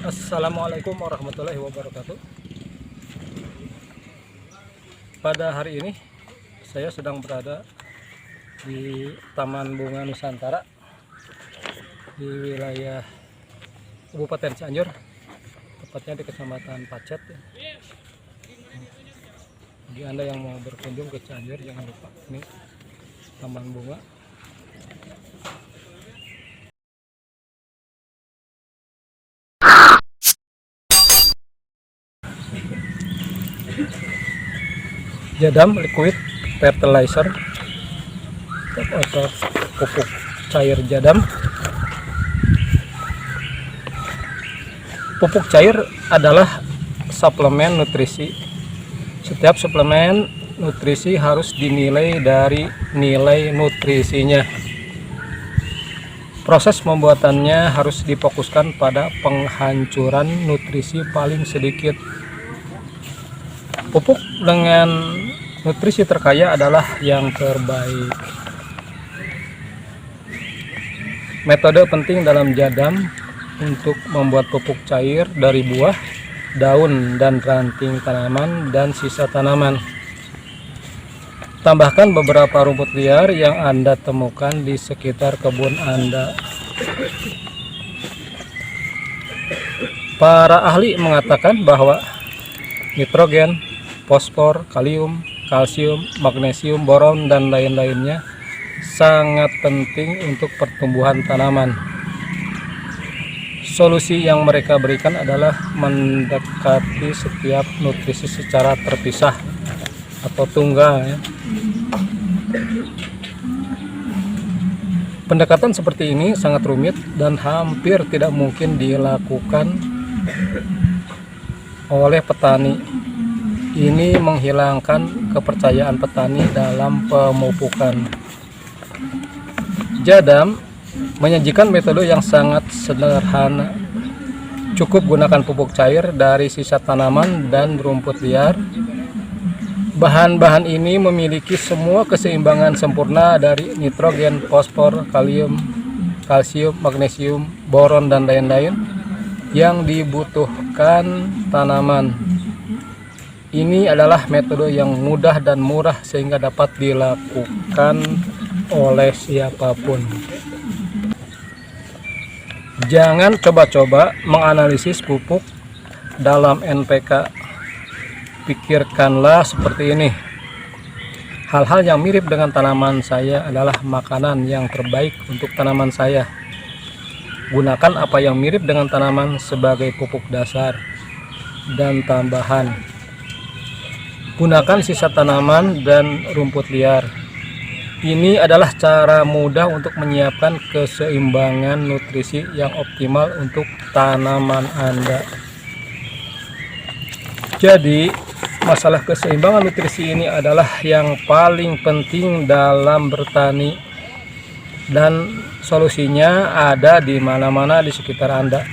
Assalamualaikum warahmatullahi wabarakatuh. Pada hari ini saya sedang berada di Taman Bunga Nusantara di wilayah Kabupaten Cianjur, tepatnya di Kecamatan Pacet. Bagi Anda yang mau berkunjung ke Cianjur, jangan lupa ini Taman Bunga. Jadam liquid fertilizer atau pupuk cair jadam. Pupuk cair adalah suplemen nutrisi. Setiap suplemen nutrisi harus dinilai dari nilai nutrisinya. Proses pembuatannya harus difokuskan pada penghancuran nutrisi paling sedikit. Pupuk dengan nutrisi terkaya adalah yang terbaik. Metode penting dalam jadam untuk membuat pupuk cair dari buah, daun, dan ranting tanaman dan sisa tanaman. Tambahkan beberapa rumput liar yang Anda temukan di sekitar kebun Anda. Para ahli mengatakan bahwa nitrogen, fosfor, kalium, kalsium, magnesium, boron, dan lain-lainnya sangat penting untuk pertumbuhan tanaman. Solusi yang mereka berikan adalah mendekati setiap nutrisi secara terpisah atau tunggal. Pendekatan seperti ini sangat rumit dan hampir tidak mungkin dilakukan oleh petani. Ini menghilangkan kepercayaan petani dalam pemupukan. Jadam menyajikan metode yang sangat sederhana. Cukup gunakan pupuk cair dari sisa tanaman dan rumput liar. Bahan-bahan ini memiliki semua keseimbangan sempurna dari nitrogen, fosfor, kalium, kalsium, magnesium, boron, dan lain-lain yang dibutuhkan tanaman. Ini adalah metode yang mudah dan murah sehingga dapat dilakukan oleh siapapun. Jangan coba-coba menganalisis pupuk dalam NPK. Pikirkanlah seperti ini. Hal-hal yang mirip dengan tanaman saya adalah makanan yang terbaik untuk tanaman saya. Gunakan apa yang mirip dengan tanaman sebagai pupuk dasar dan tambahan. Gunakan sisa tanaman dan rumput liar. Ini adalah cara mudah untuk menyiapkan keseimbangan nutrisi yang optimal untuk tanaman Anda. Jadi, masalah keseimbangan nutrisi ini adalah yang paling penting dalam bertani, dan solusinya ada di mana-mana di sekitar Anda.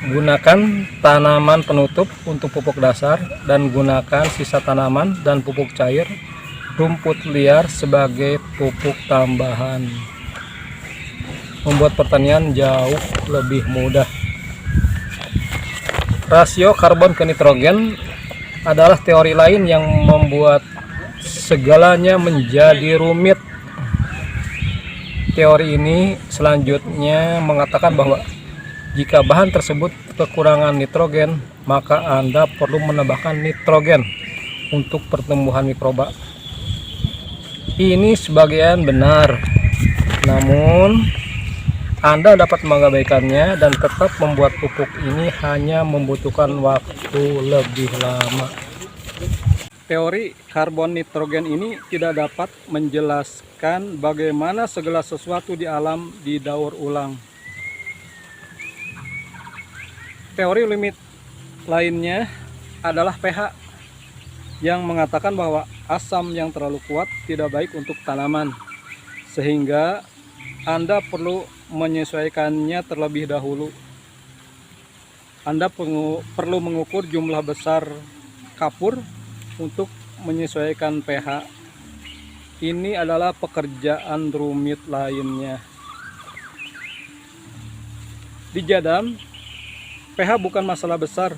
Gunakan tanaman penutup untuk pupuk dasar dan gunakan sisa tanaman dan pupuk cair rumput liar sebagai pupuk tambahan. Membuat pertanian jauh lebih mudah. Rasio karbon ke nitrogen adalah teori lain yang membuat segalanya menjadi rumit. Teori ini selanjutnya mengatakan bahwa jika bahan tersebut kekurangan nitrogen, maka Anda perlu menambahkan nitrogen untuk pertumbuhan mikroba. Ini sebagian benar, namun Anda dapat mengabaikannya dan tetap membuat pupuk ini hanya membutuhkan waktu lebih lama. Teori karbon nitrogen ini tidak dapat menjelaskan bagaimana segala sesuatu di alam didaur ulang. Teori limit lainnya adalah pH yang mengatakan bahwa asam yang terlalu kuat tidak baik untuk tanaman, sehingga Anda perlu menyesuaikannya terlebih dahulu. Anda perlu mengukur jumlah besar kapur untuk menyesuaikan pH. Ini adalah pekerjaan rumit lainnya. Di jadam, pH bukan masalah besar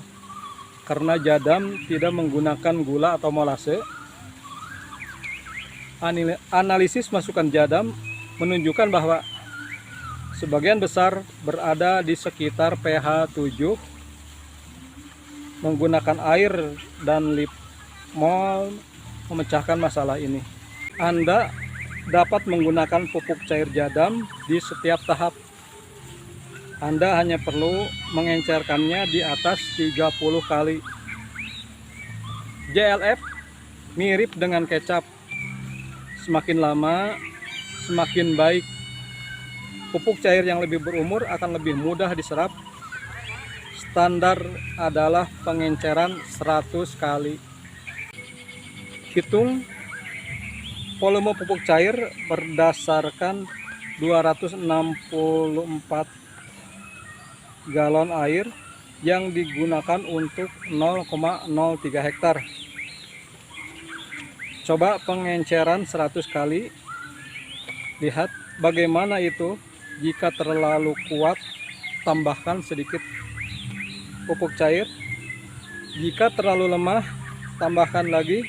karena Jadam tidak menggunakan gula atau molase. Analisis masukan Jadam menunjukkan bahwa sebagian besar berada di sekitar pH 7. Menggunakan air dan Lipmol memecahkan masalah ini. Anda dapat menggunakan pupuk cair Jadam di setiap tahap. Anda hanya perlu mengencerkannya di atas 30 kali. JLF mirip dengan kecap. Semakin lama, semakin baik. Pupuk cair yang lebih berumur akan lebih mudah diserap. Standar adalah pengenceran 100 kali. Hitung volume pupuk cair berdasarkan 264 galon air yang digunakan untuk 0,03 hektar. Coba pengenceran 100 kali. Lihat bagaimana itu. Jika terlalu kuat, tambahkan sedikit pupuk cair. Jika terlalu lemah, tambahkan lagi.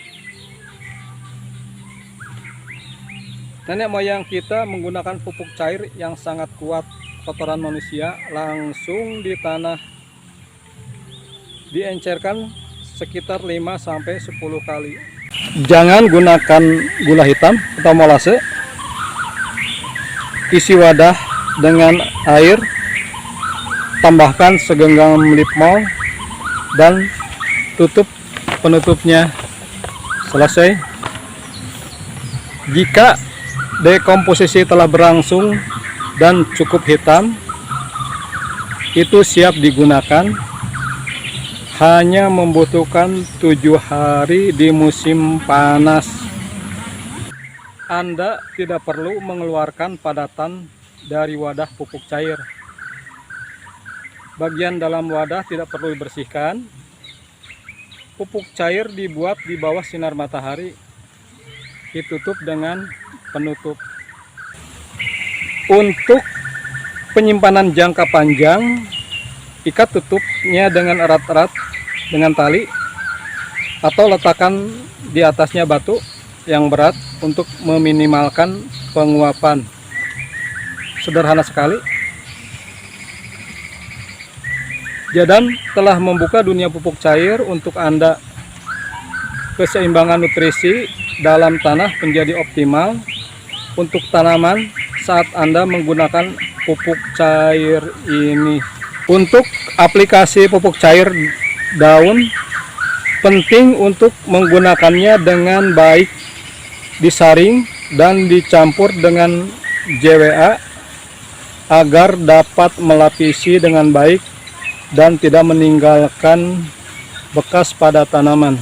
Nenek moyang kita menggunakan pupuk cair yang sangat kuat. Kotoran manusia langsung di tanah. Diencerkan sekitar 5-10 kali. Jangan gunakan gula hitam atau molase. Isi wadah dengan air, tambahkan segenggam Lipmol dan tutup penutupnya. Selesai. Jika dekomposisi telah berlangsung dan cukup hitam, itu siap digunakan. Hanya membutuhkan 7 hari di musim panas. Anda tidak perlu mengeluarkan padatan dari wadah pupuk cair. Bagian dalam wadah tidak perlu dibersihkan. Pupuk cair dibuat di bawah sinar matahari. Ditutup dengan penutup. Untuk penyimpanan jangka panjang, ikat tutupnya dengan erat-erat dengan tali atau letakkan di atasnya batu yang berat untuk meminimalkan penguapan. Sederhana sekali. Jadam telah membuka dunia pupuk cair untuk Anda. Keseimbangan nutrisi dalam tanah menjadi optimal untuk tanaman saat Anda menggunakan pupuk cair ini. Untuk aplikasi pupuk cair daun, penting untuk menggunakannya dengan baik, disaring dan dicampur dengan JWA agar dapat melapisi dengan baik dan tidak meninggalkan bekas pada tanaman.